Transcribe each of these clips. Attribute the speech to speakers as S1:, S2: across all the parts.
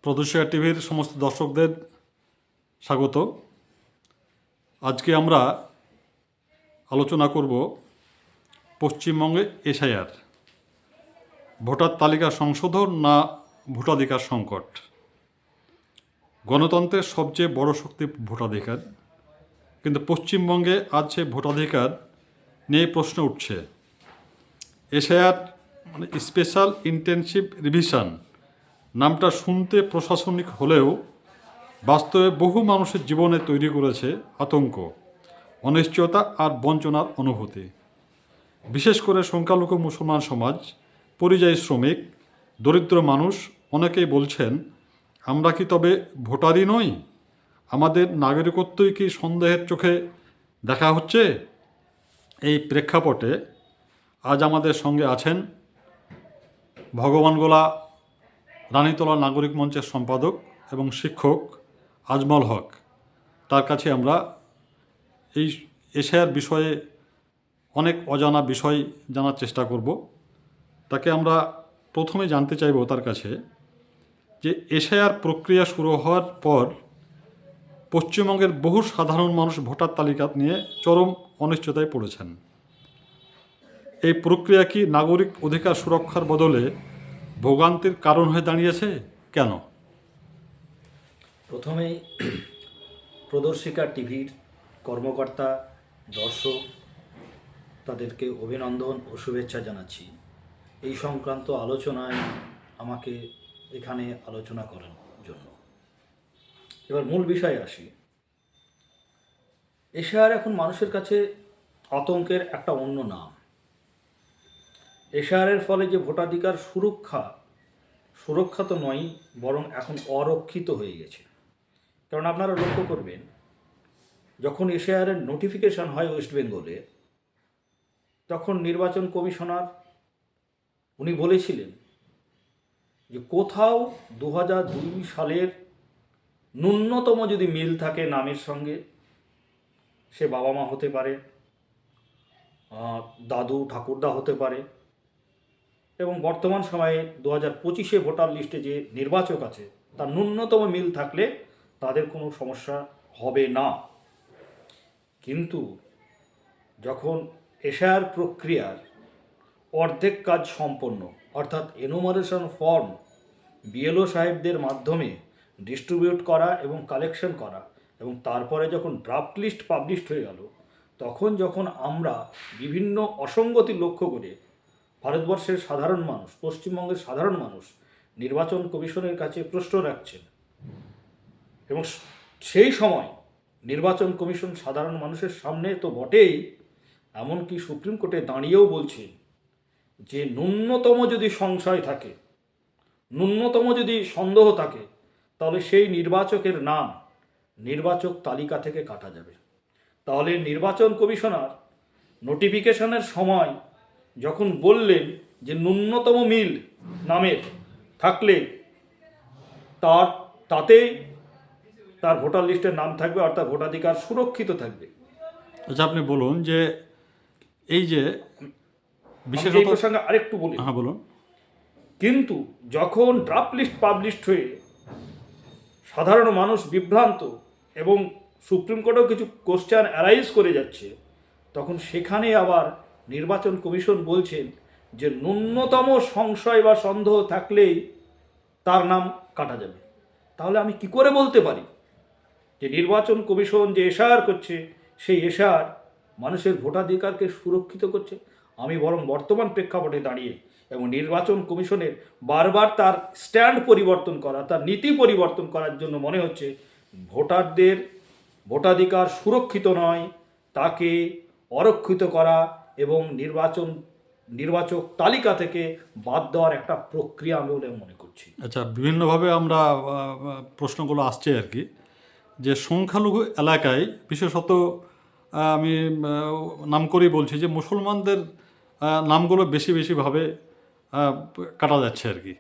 S1: প্রদর্শিকা টিভির সমস্ত দর্শকদের স্বাগত। আজকে আমরা আলোচনা করব পশ্চিমবঙ্গে এসআইআর, ভোটার তালিকা সংশোধন না ভোটাধিকার সংকট। গণতন্ত্রের সবচেয়ে বড় শক্তি ভোটাধিকার, কিন্তু পশ্চিমবঙ্গে আজ সে ভোটাধিকার নিয়ে প্রশ্ন উঠছে। এসআইআর মানে স্পেশাল ইন্টেনসিভ রিভিশন নামটা শুনতে প্রশাসনিক হলেও বাস্তবে বহু মানুষের জীবনে তৈরি করেছে আতঙ্ক, অনিশ্চয়তা আর বঞ্চনার অনুভূতি। বিশেষ করে সংখ্যালঘু মুসলমান সমাজ, পরিযায়ী শ্রমিক, দরিদ্র মানুষ অনেকেই বলছেন, আমরা কি তবে ভোটারই নই? আমাদের নাগরিকত্বই কি সন্দেহের চোখে দেখা হচ্ছে? এই প্রেক্ষাপটে আজ আমাদের সঙ্গে আছেন ভগবানগোলা রানীতলা নাগরিক মঞ্চের সম্পাদক এবং শিক্ষক আজমল হক। তার কাছে আমরা এই এশিয়ার বিষয়ে অনেক অজানা বিষয় জানার চেষ্টা করব। তাকে আমরা প্রথমে জানতে চাইব তার কাছে যে এশিয়ার প্রক্রিয়া শুরু হওয়ার পর পশ্চিমবঙ্গের বহু সাধারণ মানুষ ভোটার তালিকা নিয়ে চরম অনিশ্চয়তায় পড়েছেন। এই প্রক্রিয়া কি নাগরিক অধিকার সুরক্ষার বদলে ভোগান্তির কারণ হয়ে দাঁড়িয়েছে? কেন?
S2: প্রথমেই প্রদর্শিকা টিভির কর্মকর্তা, দর্শক তাদেরকে অভিনন্দন ও শুভেচ্ছা জানাচ্ছি এই সংক্রান্ত আলোচনায় আমাকে এখানে আলোচনা করার জন্য। এবার মূল বিষয়ে আসি। এশিয়ার এখন মানুষের কাছে আতঙ্কের একটা অন্য নাম। এশিয়ারের ফলে যে ভোটাধিকার সুরক্ষা তো নয়, বরং এখন অরক্ষিত হয়ে গেছে। কারণ আপনারা লক্ষ্য করবেন, যখন এশিয়ারের নোটিফিকেশন হয় ওয়েস্ট বেঙ্গলে, তখন নির্বাচন কমিশনার উনি বলেছিলেন যে কোথাও 2002 সালের ন্যূনতম যদি মিল থাকে নামের সঙ্গে, সে বাবা মা হতে পারে, দাদু ঠাকুরদা হতে পারে, এবং বর্তমান সময়ে 2025 ভোটার লিস্টে যে নির্বাচক আছে তার ন্যূনতম মিল থাকলে তাদের কোনো সমস্যা হবে না। কিন্তু যখন এশআইআর প্রক্রিয়ার অর্ধেক কাজ সম্পন্ন, অর্থাৎ এনুমারেশন ফর্ম বিএলও সাহেবদের মাধ্যমে ডিস্ট্রিবিউট করা এবং কালেকশন করা, এবং তারপরে যখন ড্রাফট লিস্ট পাবলিশড হয়ে গেল, যখন আমরা বিভিন্ন অসঙ্গতি লক্ষ্য করে ভারতবর্ষের সাধারণ মানুষ, পশ্চিমবঙ্গের সাধারণ মানুষ নির্বাচন কমিশনের কাছে প্রশ্ন রাখছেন, এবং সেই সময় নির্বাচন কমিশন সাধারণ মানুষের সামনে তো বটেই, এমনকি সুপ্রিম কোর্টে দাঁড়িয়েও বলছে যে ন্যূনতম যদি সংশয় থাকে, ন্যূনতম যদি সন্দেহ থাকে, তাহলে সেই নির্বাচকের নাম নির্বাচক তালিকা থেকে কাটা যাবে। তাহলে নির্বাচন কমিশনার নোটিফিকেশনের সময় যখন বললেন যে ন্যূনতম মিল নামের থাকলে তাতেই তার ভোটার লিস্টের নাম থাকবে, অর্থাৎ ভোটাধিকার সুরক্ষিত থাকবে।
S1: আচ্ছা, আপনি বলুন যে এই যে
S2: বিশেষ প্রসঙ্গে আরেকটু বলি।
S1: হ্যাঁ, বলুন।
S2: কিন্তু যখন ড্রাফট লিস্ট পাবলিশড হয়ে সাধারণ মানুষ বিভ্রান্ত এবং সুপ্রিম কোর্টেও কিছু কোশ্চেন অ্যারাইজ করে যাচ্ছে, তখন সেখানে আবার নির্বাচন কমিশন বলছেন যে ন্যূনতম সংশয় বা সন্দেহ থাকলেই তার নাম কাটা যাবে। তাহলে আমি কি করে বলতে পারি যে নির্বাচন কমিশন যে এশআইআর করছে, সেই এশআইআর মানুষের ভোটাধিকারকে সুরক্ষিত করছে? আমি বরং বর্তমান প্রেক্ষাপটে দাঁড়িয়ে এবং নির্বাচন কমিশনের বারবার তার স্ট্যান্ড পরিবর্তন করা, তার নীতি পরিবর্তন করার জন্য মনে হচ্ছে ভোটারদের ভোটাধিকার সুরক্ষিত নয়, তাকে অরক্ষিত করা এবং নির্বাচক তালিকা থেকে বাদ দেওয়ার একটা প্রক্রিয়া আমি বলে মনে করছি।
S1: আচ্ছা, বিভিন্নভাবে আমরা প্রশ্নগুলো আসছে আর কি, যে সংখ্যালঘু এলাকায় বিশেষত আমি নাম করেই বলছি যে মুসলমানদের নামগুলো বেশিভাবে কাটা যাচ্ছে আর কি।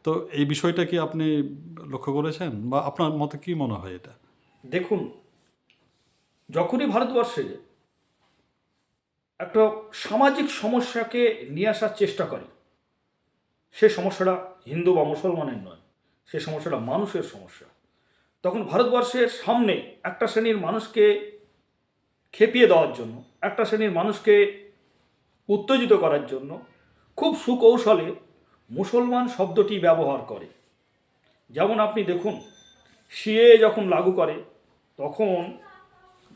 S1: তো এই বিষয়টা কি আপনি লক্ষ্য করেছেন, বা আপনার মতে কি মনে হয় এটা?
S2: দেখুন, যখনই ভারতবর্ষে একটা সামাজিক সমস্যাকে নিয়ে আসার চেষ্টা করে, সে সমস্যাটা হিন্দু বা মুসলমানের নয়, সে সমস্যাটা মানুষের সমস্যা। তখন ভারতবর্ষের সামনে একটা শ্রেণীর মানুষকে খেপিয়ে দেওয়ার জন্য, একটা শ্রেণীর মানুষকে উত্তেজিত করার জন্য খুব সুকৌশলে মুসলমান শব্দটি ব্যবহার করে। যেমন আপনি দেখুন, সিএ যখন লাগু করে তখন,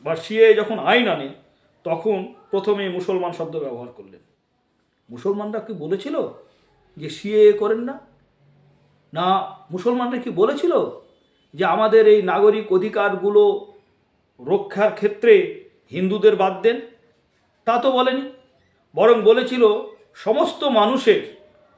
S2: বা সিএ যখন আইন আনে, তখন প্রথমে মুসলমান শব্দ ব্যবহার করলেন। মুসলমানরা কি বলেছিল যে সিএ করেন না? না, মুসলমানরা কি বলেছিল যে আমাদের এই নাগরিক অধিকারগুলো রক্ষার ক্ষেত্রে হিন্দুদের বাদ দেন? তা তো বলেনি। বরং বলেছিল সমস্ত মানুষের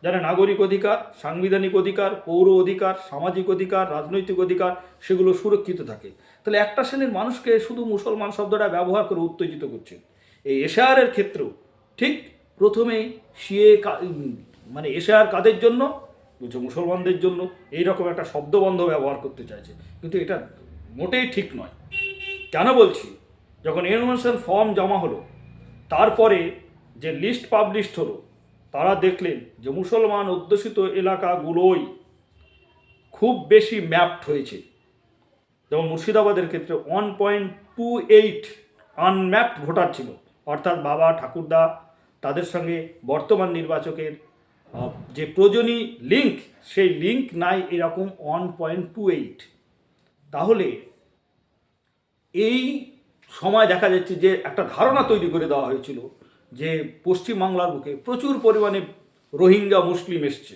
S2: যারা নাগরিক অধিকার, সাংবিধানিক অধিকার, পৌর অধিকার, সামাজিক অধিকার, রাজনৈতিক অধিকার, সেগুলো সুরক্ষিত থাকে। তাহলে একটা শ্রেণীর মানুষকে শুধু মুসলমান শব্দটা ব্যবহার করে উত্তেজিত করছে। এই এশআরের ক্ষেত্রেও ঠিক প্রথমেই সিএ মানে এশআর কাদের জন্য বলছে? মুসলমানদের জন্য। এইরকম একটা শব্দবন্ধ ব্যবহার করতে চাইছে, কিন্তু এটা মোটেই ঠিক নয়। কেন বলছি? যখন এনরোলমেন্ট ফর্ম জমা হলো, তারপরে যে লিস্ট পাবলিশড হলো, তারা দেখলেন যে মুসলমান অধ্যুষিত এলাকাগুলোই খুব বেশি ম্যাপড হয়েছে। যেমন মুর্শিদাবাদের ক্ষেত্রে 1.28 আনম্যাপড ভোটার ছিল, অর্থাৎ বাবা ঠাকুরদা তাদের সঙ্গে বর্তমান নির্বাচকের যে প্রয়োজনী লিঙ্ক, সেই লিঙ্ক নাই, এরকম 1.28। তাহলে এই সময় দেখা যাচ্ছে যে একটা ধারণা তৈরি করে দেওয়া হয়েছিল যে পশ্চিমবাংলার বুকে প্রচুর পরিমাণে রোহিঙ্গা মুসলিম এসছে।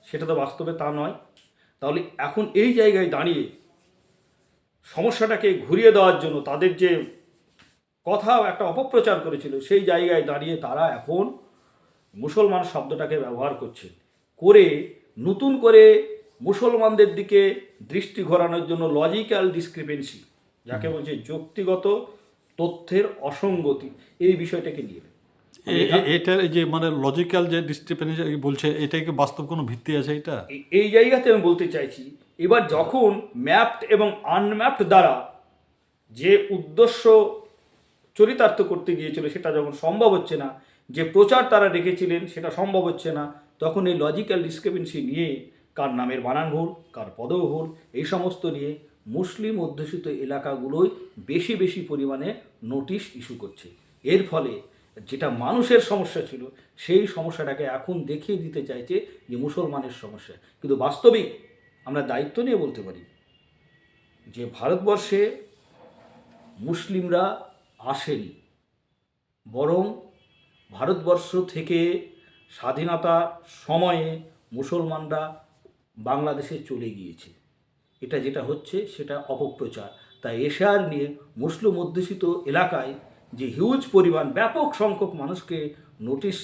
S2: সেটা তো বাস্তবে তা নয়। তাহলে এখন এই জায়গায় দাঁড়িয়ে সমস্যাটাকে ঘুরিয়ে দেওয়ার জন্য তাদের যে কথা একটা অপপ্রচার করেছিল, সেই জায়গায় দাঁড়িয়ে তারা এখন মুসলমান শব্দটাকে ব্যবহার করছে, করে নতুন করে মুসলমানদের দিকে দৃষ্টি ঘোরানোর জন্য লজিক্যাল ডিসক্রিপেন্সি, যাকে বলছে যুক্তিগত তথ্যের অসঙ্গতি, এই বিষয়টাকে নিয়ে
S1: এটার এই যে মানে লজিক্যাল যে ডিসক্রিপেন্সি বলছে, এটাকে বাস্তব কোনো ভিত্তি আছে? এটা
S2: এই জায়গাতে আমি বলতে চাইছি, এবার যখন ম্যাপড এবং আনম্যাপড দ্বারা যে উদ্দেশ্য চরিতার্থ করতে গিয়েছিল সেটা যখন সম্ভব হচ্ছে না, যে প্রচার তারা রেখেছিলেন সেটা সম্ভব হচ্ছে না, তখন এই লজিক্যাল ডিসক্রিপেন্সি নিয়ে কার নামের বানান ভুল, কার পদও ভুল, এই সমস্ত নিয়ে মুসলিম অধ্যুষিত এলাকাগুলোই বেশি বেশি পরিমাণে নোটিশ ইস্যু করছে। এর ফলে যেটা মানুষের সমস্যা ছিল, সেই সমস্যাটাকে এখন দেখিয়ে দিতে চাইছে যে মুসলমানের সমস্যা। কিন্তু বাস্তবিক আমরা দায়িত্ব নিয়ে বলতে পারি যে ভারতবর্ষে মুসলিমরা আসেনি, বরং ভারতবর্ষ থেকে স্বাধীনতা সময়ে মুসলমানরা বাংলাদেশে চলে গিয়েছে। এটা যেটা হচ্ছে সেটা অপপ্রচার। তাই এশিয়ার নিয়ে মুসলিম অধ্যুষিত এলাকায় যে হিউজ পরিমাণ ব্যাপক সংখ্যক মানুষকে নোটিশ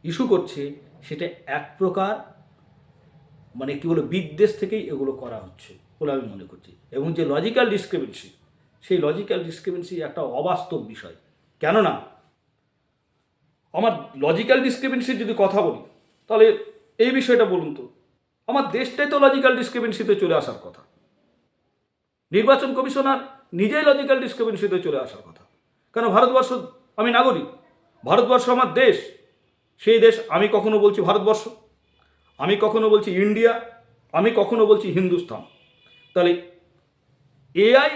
S2: ইস্যু করছে, সেটা এক প্রকার মানে কী বলে বিদ্বেষ থেকেই এগুলো করা হচ্ছে বলে আমি মনে করছি। এবং যে লজিক্যাল ডিসক্রিপেন্সি, সেই লজিক্যাল ডিসক্রিপেন্সি একটা অবাস্তব বিষয়। কেননা আমার লজিক্যাল ডিসক্রিপেন্সির যদি কথা বলি, তাহলে এই বিষয়টা বলুন তো, আমার দেশটাই তো লজিক্যাল ডিসক্রিপেন্সিতে চলে আসার কথা। নির্বাচন কমিশনার নিজেই লজিক্যাল ডিসক্রিপেন্সিতে চলে আসার কথা। কেন? ভারতবর্ষ, আমি নাগরিক, ভারতবর্ষ আমার দেশ। সেই দেশ আমি কখনো বলছি ভারতবর্ষ, আমি কখনো বলছি ইন্ডিয়া, আমি কখনো বলছি হিন্দুস্তান। তাহলে এআই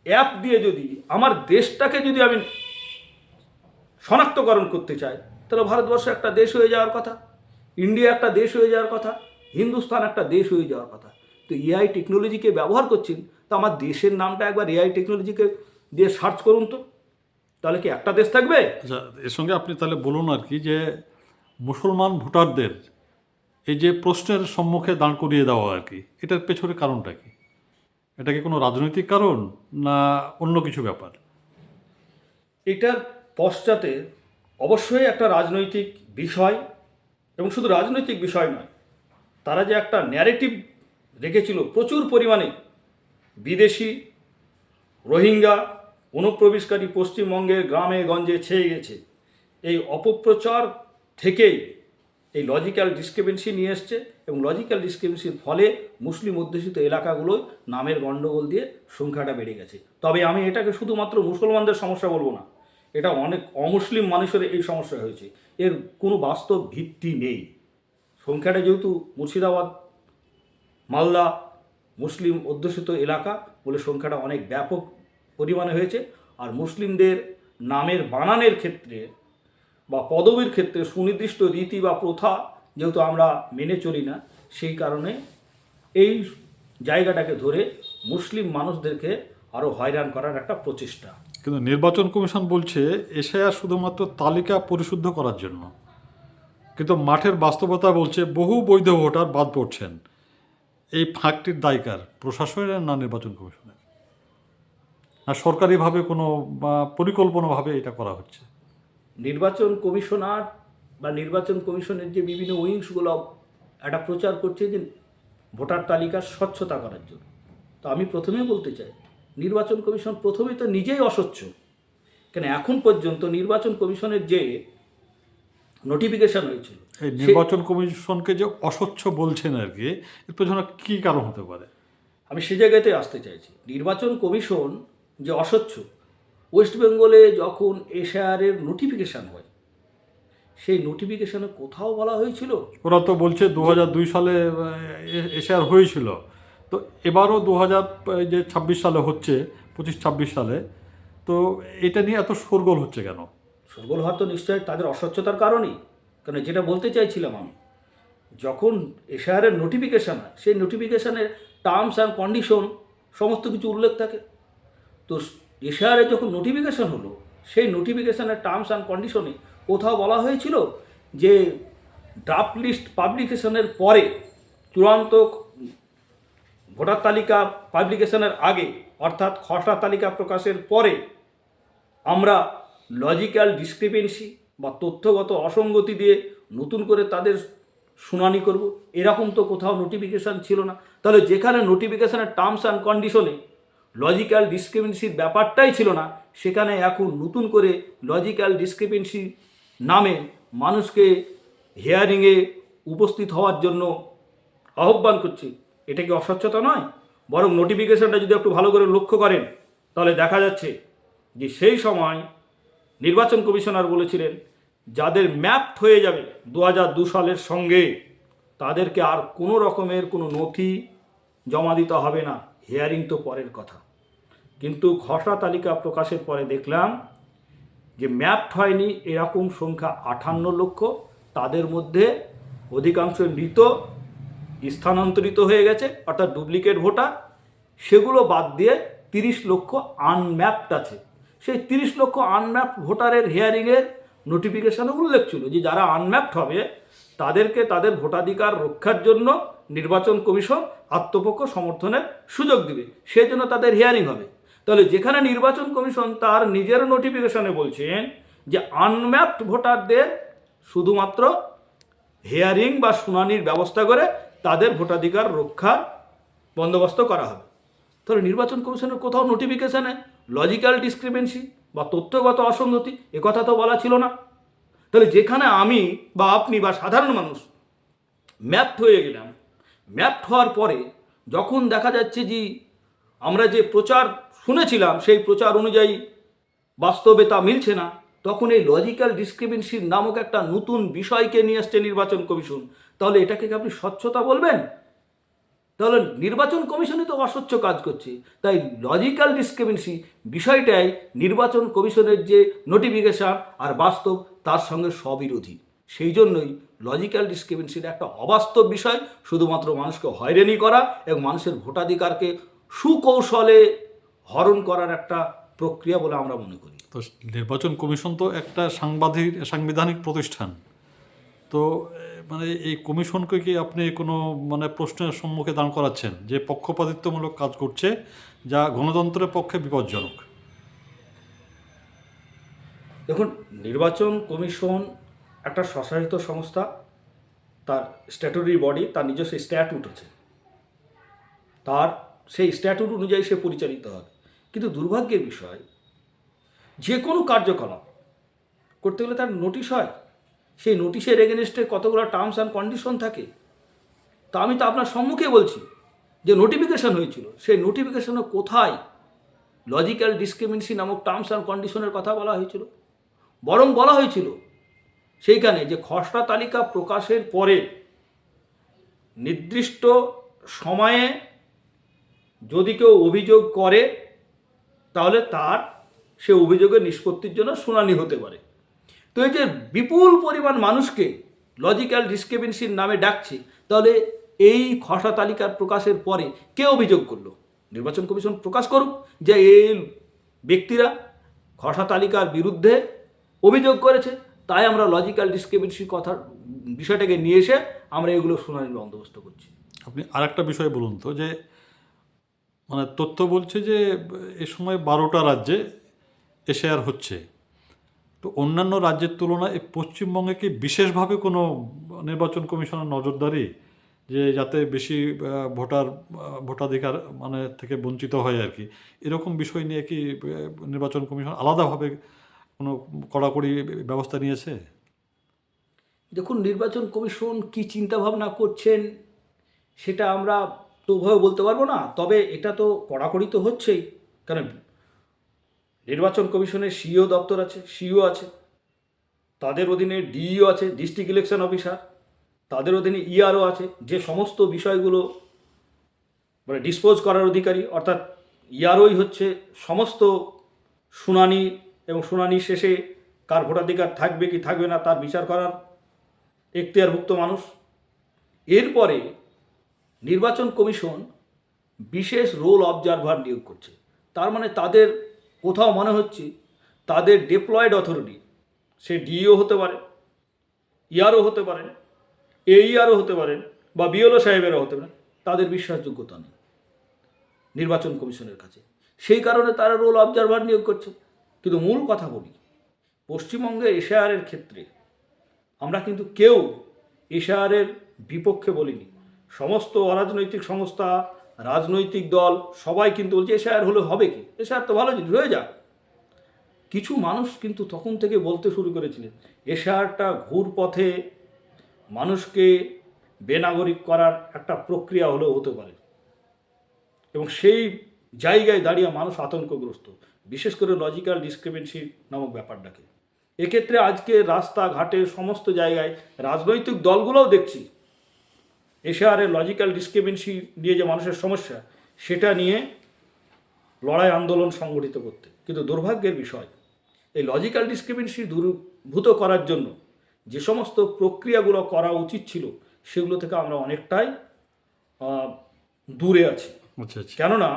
S2: অ্যাপ দিয়ে যদি আমার দেশটাকে যদি আমি শনাক্তকরণ করতে চাই, তাহলে ভারতবর্ষ একটা দেশ হয়ে যাওয়ার কথা, ইন্ডিয়া একটা দেশ হয়ে যাওয়ার কথা, হিন্দুস্তান একটা দেশ হয়ে যাওয়ার কথা। তো এআই টেকনোলজিকে ব্যবহার করছেন, তো আমার দেশের নামটা একবার এআই টেকনোলজিকে দিয়ে সার্চ করুন তো, তাহলে কি একটা দেশ থাকবে?
S1: আচ্ছা, এর সঙ্গে আপনি তাহলে বলুন আর কি, যে মুসলমান ভোটারদের এই যে প্রশ্নের সম্মুখে দাঁড় করিয়ে দেওয়া আর কি, এটার পেছনে কারণটা কি? এটা কি কোনো রাজনৈতিক কারণ না অন্য কিছু ব্যাপার?
S2: এটার পশ্চাতে অবশ্যই একটা রাজনৈতিক বিষয়, এবং শুধু রাজনৈতিক বিষয় নয়, তারা যে একটা ন্যারেটিভ রেখেছিল প্রচুর পরিমাণে বিদেশি রোহিঙ্গা অনুপ্রবেশকারী পশ্চিমবঙ্গের গ্রামে গঞ্জে ছেয়ে গেছে, এই অপপ্রচার থেকেই এই লজিক্যাল ডিসক্রিপেন্সি নিয়ে এসছে। এবং লজিক্যাল ডিসক্রিপেন্সির ফলে মুসলিম অধ্যুষিত এলাকাগুলোয় নামের গণ্ডগোল দিয়ে সংখ্যাটা বেড়ে গেছে। তবে আমি এটাকে শুধুমাত্র মুসলমানদের সমস্যা বলবো না, এটা অনেক অমুসলিম মানুষের এই সমস্যা হয়েছে, এর কোনো বাস্তব ভিত্তি নেই। সংখ্যাটা যেহেতু মুর্শিদাবাদ মালদা মুসলিম অধ্যুষিত এলাকা বলে সংখ্যাটা অনেক ব্যাপক পরিমাণে হয়েছে। আর মুসলিমদের নামের বানানের ক্ষেত্রে বা পদবীর ক্ষেত্রে সুনির্দিষ্ট রীতি বা প্রথা যেহেতু আমরা মেনে চলি না, সেই কারণে এই জায়গাটাকে ধরে মুসলিম মানুষদেরকে আরও হয়রান করার একটা প্রচেষ্টা।
S1: কিন্তু নির্বাচন কমিশন বলছে এসআইআর শুধুমাত্র তালিকা পরিশুদ্ধ করার জন্য, কিন্তু মাঠের বাস্তবতা বলছে বহু বৈধ ভোটার বাদ পড়ছেন। এই ফাঁকটির দায়কার প্রশাসনের না নির্বাচন কমিশনের, না সরকারিভাবে কোনো বা পরিকল্পনাভাবে এটা করা হচ্ছে?
S2: নির্বাচন কমিশনার বা নির্বাচন কমিশনের যে বিভিন্ন উইংসগুলো একটা প্রচার করছে যে ভোটার তালিকার স্বচ্ছতা করার জন্য। তো আমি প্রথমেই বলতে চাই, নির্বাচন কমিশন প্রথমেই তো নিজেই অস্বচ্ছ। কেন এখন পর্যন্ত নির্বাচন কমিশনের যে নোটিফিকেশন হয়েছিল,
S1: এই নির্বাচন কমিশনকে যে অস্বচ্ছ বলছেন আর কি, এর পেছনে কী কারণ হতে পারে?
S2: আমি সে জায়গাতে আসতে চাইছি। নির্বাচন কমিশন যে অস্বচ্ছ, ওয়েস্ট বেঙ্গলে যখন এসআইআরের নোটিফিকেশান হয়, সেই নোটিফিকেশানে কোথাও বলা হয়েছিল?
S1: ওরা তো বলছে 2002 সালে এসআইআর হয়েছিল, তো এবারও 2026 সালে হচ্ছে, 25-26 সালে, তো এটা নিয়ে এত শোরগোল হচ্ছে কেন?
S2: সরগোল হওয়ার তো নিশ্চয়ই তাদের অস্বচ্ছতার কারণেই। কারণ যেটা বলতে চাইছিলাম আমি, যখন এসআইআরের নোটিফিকেশান হয়, সেই নোটিফিকেশানের টার্মস অ্যান্ড কন্ডিশন সমস্ত কিছু উল্লেখ থাকে। তো এসআইআরের যখন নোটিফিকেশান হলো, সেই নোটিফিকেশানের টার্মস অ্যান্ড কন্ডিশনে কোথাও বলা হয়েছিল যে ড্রাফট লিস্ট পাবলিকেশনের পরে, চূড়ান্ত ভোটার তালিকা পাবলিকেশনের আগে, অর্থাৎ খসড়া তালিকা প্রকাশের পরে আমরা লজিক্যাল ডিসক্রিপেন্সি বা তথ্যগত অসঙ্গতি দিয়ে নতুন করে তাদের শুনানি করব, এরকম তো কোথাও নোটিফিকেশান ছিল না। তাহলে যেখানে নোটিফিকেশানের টার্মস অ্যান্ড কন্ডিশনে লজিক্যাল ডিসক্রিপেন্সির ব্যাপারটাই ছিল না, সেখানে এখন নতুন করে লজিক্যাল ডিসক্রিপেন্সি নামে মানুষকে হিয়ারিংয়ে উপস্থিত হওয়ার জন্য আহ্বান করছে। এটা কি অস্বচ্ছতা নয়? বরং নোটিফিকেশানটা যদি একটু ভালো করে লক্ষ্য করেন, তাহলে দেখা যাচ্ছে যে সেই সময় নির্বাচন কমিশনার বলেছিলেন যাদের ম্যাপড হয়ে যাবে 2002 সালের সঙ্গে, তাদেরকে আর কোনো রকমের কোনো নথি জমা দিতে হবে না, হিয়ারিং তো পরের কথা। কিন্তু খসড়া তালিকা প্রকাশের পরে দেখলাম যে ম্যাপড হয়নি এরকম সংখ্যা 58 লক্ষ, তাদের মধ্যে অধিকাংশ মৃত, স্থানান্তরিত হয়ে গেছে, অর্থাৎ ডুপ্লিকেট ভোটার। সেগুলো বাদ দিয়ে 30 লক্ষ আনম্যাপড আছে। সেই 30 লক্ষ আনম্যাপড ভোটারের হিয়ারিংয়ের নোটিফিকেশানে উল্লেখ ছিল যে যারা আনম্যাপড হবে তাদেরকে তাদের ভোটাধিকার রক্ষার জন্য নির্বাচন কমিশন আত্মপক্ষ সমর্থনের সুযোগ দিবে, সেজন্য তাদের হিয়ারিং হবে। তাহলে যেখানে নির্বাচন কমিশন তার নিজের নোটিফিকেশনে বলছেন যে আনম্যাপড ভোটারদের শুধুমাত্র হিয়ারিং বা শুনানির ব্যবস্থা করে তাদের ভোটাধিকার রক্ষার বন্দোবস্ত করা হবে, তাহলে নির্বাচন কমিশনের কোথাও নোটিফিকেশানে লজিক্যাল ডিসক্রিপেন্সি বা তথ্যগত অসঙ্গতি কথা তো বলা ছিল না। তাহলে যেখানে আমি বা আপনি বা সাধারণ মানুষ ম্যাপড হয়ে গেলাম, ম্যাপড হওয়ার পরে যখন দেখা যাচ্ছে যে আমরা যে প্রচার শুনেছিলাম সেই প্রচার অনুযায়ী বাস্তবে তা মিলছে না, তখন এই লজিক্যাল ডিসক্রিপেন্সির নামক একটা নতুন বিষয়কে নিয়ে আসছে নির্বাচন কমিশন। তাহলে এটাকে কি আপনি স্বচ্ছতা বলবেন? তাহলে নির্বাচন কমিশনই তো অস্বচ্ছ কাজ করছে। তাই লজিক্যাল ডিসক্রিপেন্সি বিষয়টাই নির্বাচন কমিশনের যে নোটিফিকেশান আর বাস্তব তার সঙ্গে স্ববিরোধী। সেই জন্যই লজিক্যাল ডিসক্রিপেন্সির একটা অবাস্তব বিষয়, শুধুমাত্র মানুষকে হয়রানি করা এবং মানুষের ভোটাধিকারকে সুকৌশলে হরণ করার একটা প্রক্রিয়া বলে আমরা মনে করি।
S1: তো নির্বাচন কমিশন তো একটা সাংবিধানিক প্রতিষ্ঠান, তো মানে এই কমিশনকে কি আপনি কোনো মানে প্রশ্নের সম্মুখে দাঁড় করাচ্ছেন যে পক্ষপাতিত্বমূলক কাজ করছে, যা গণতন্ত্রের পক্ষে বিপজ্জনক?
S2: দেখুন, নির্বাচন কমিশন একটা স্বশাসিত সংস্থা, তার স্ট্যাটুটারি বডি, তার নিজস্ব স্ট্যাটুট আছে, তার সেই স্ট্যাটুট অনুযায়ী সে পরিচালিত হবে। কিন্তু দুর্ভাগ্যের বিষয়, যে কোনো কার্যকলাপ করতে গেলে তার নোটিশ হয়, সেই নোটিশের এগেনস্টে কতগুলো টার্মস অ্যান্ড কন্ডিশন থাকে। তা আমি তো আপনার সম্মুখে বলছি যে নোটিফিকেশান হয়েছিল, সেই নোটিফিকেশানে কোথায় লজিক্যাল ডিসক্রিমিনেন্সি নামক টার্মস অ্যান্ড কন্ডিশনের কথা বলা হয়েছিল? বরং বলা হয়েছিল সেইখানে যে খসড়া তালিকা প্রকাশের পরে নির্দিষ্ট সময়ে যদি কেউ অভিযোগ করে তাহলে তার সে অভিযোগের নিষ্পত্তির জন্য শুনানি হতে পারে। তো এই যে বিপুল পরিমাণ মানুষকে লজিক্যাল ডিসক্রিপেন্সির নামে ডাকছে, তাহলে এই খসড়া তালিকার প্রকাশের পরে কে অভিযোগ করলো? নির্বাচন কমিশন প্রকাশ করুক যে এই ব্যক্তিরা খসড়া তালিকার বিরুদ্ধে অভিযোগ করেছে, তাই আমরা লজিক্যাল ডিসক্রিপেন্সির কথার বিষয়টাকে নিয়ে এসে আমরা এগুলো শুনানির বন্দোবস্ত করছি।
S1: আপনি আরেকটা বিষয় বলুন তো, যে মানে তথ্য বলছে যে এ সময় 12টা রাজ্যে এশিয়ার হচ্ছে, তো অন্যান্য রাজ্যের তুলনায় এই পশ্চিমবঙ্গে কি বিশেষভাবে কোনো নির্বাচন কমিশনের নজরদারি, যে যাতে বেশি ভোটাধিকার মানে থেকে বঞ্চিত হয় আর কি, এরকম বিষয় নিয়ে কি নির্বাচন কমিশন আলাদাভাবে কোনো কড়াকড়ি ব্যবস্থা নিয়েছে?
S2: দেখুন, নির্বাচন কমিশন কি চিন্তা ভাবনা করছেন সেটা আমরা তো ওভাবে বলতে পারবো না, তবে এটা তো কড়াকড়ি তো হচ্ছেই। কারণ নির্বাচন কমিশনের সিইও দপ্তর আছে, সিইও আছে, তাদের অধীনে ডিইও আছে, ডিস্ট্রিক্ট ইলেকশন অফিসার, তাদের অধীনে ইআরও আছে, যে সমস্ত বিষয়গুলো মানে ডিসপোজ করার অধিকারী, অর্থাৎ ইআরওই হচ্ছে সমস্ত শুনানি এবং শুনানি শেষে কার ভোটাধিকার থাকবে কি থাকবে না তার বিচার করার এখতিয়ারভুক্ত মানুষ। এরপরে নির্বাচন কমিশন বিশেষ রোল অবজারভার নিয়োগ করছে। তার মানে তাদের কোথাও মনে হচ্ছে তাদের ডিপ্লয়েড অথরিটি, সে ডিইও হতে পারে, ইআরও হতে পারেন, এইআরও হতে পারেন, বা বিএলও সাহেবেরও হতে পারেন, তাদের বিশ্বাসযোগ্যতা নেই নির্বাচন কমিশনের কাছে। সেই কারণে তারা রোল অবজারভার নিয়োগ করছে। কিন্তু মূল কথা বলি, পশ্চিমবঙ্গে এশআরের ক্ষেত্রে আমরা কিন্তু কেউ এশআরের বিপক্ষে বলিনি। সমস্ত অরাজনৈতিক সংস্থা, রাজনৈতিক দল সবাই কিন্তু বলছে এশআর হলে হবে কি, এশআর তো ভালো জিনিস, হয়ে যাক। কিছু মানুষ কিন্তু তখন থেকে বলতে শুরু করেছিলেন এশআরটা ঘুরপথে মানুষকে বেনাগরিক করার একটা প্রক্রিয়া হলেও হতে পারে, এবং সেই জায়গায় দাঁড়িয়ে মানুষ আতঙ্কগ্রস্ত, বিশেষ করে লজিক্যাল ডিসক্রিপেন্সি নামক ব্যাপারটাকে। এক্ষেত্রে আজকে রাস্তাঘাটে সমস্ত জায়গায় রাজনৈতিক দলগুলোও দেখছি এশআরের লজিক্যাল ডিসক্রিপেন্সি নিয়ে যে মানুষের সমস্যা, সেটা নিয়ে লড়াই আন্দোলন সংগঠিত করতে। কিন্তু দুর্ভাগ্যের বিষয়, এই লজিক্যাল ডিসক্রিপেন্সি দূরীভূত করার জন্য যে সমস্ত প্রক্রিয়াগুলো করা উচিত ছিল সেগুলো থেকে আমরা অনেকটাই দূরে আছি।
S1: আচ্ছা আচ্ছা।
S2: কেননা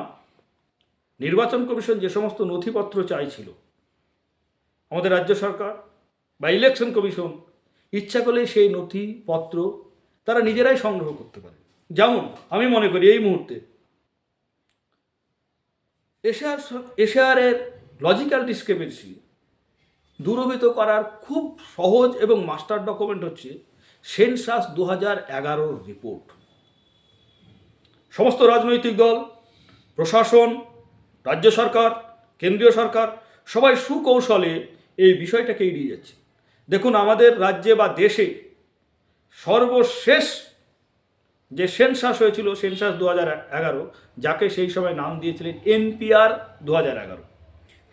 S2: নির্বাচন কমিশন যে সমস্ত নথিপত্র চাইছিল, আমাদের রাজ্য সরকার বা ইলেকশন কমিশন ইচ্ছা করলে সেই নথিপত্র তারা নিজেরাই সংগ্রহ করতে পারে। যেমন আমি মনে করি এই মুহূর্তে এশআরের লজিক্যাল ডিসক্রিপেন্সি দূরীভূত করার খুব সহজ এবং মাস্টার ডকুমেন্ট হচ্ছে সেন্সাস 2011 রিপোর্ট। সমস্ত রাজনৈতিক দল, প্রশাসন, রাজ্য সরকার, কেন্দ্রীয় সরকার সবাই সুকৌশলে এই বিষয়টাকে এড়িয়ে যাচ্ছে। দেখুন, আমাদের রাজ্যে বা দেশে সর্বশেষ যে সেন্সাস হয়েছিল, সেন্সাস 2011, যাকে সেই সময় নাম দিয়েছিলেন এনপিআর 2011।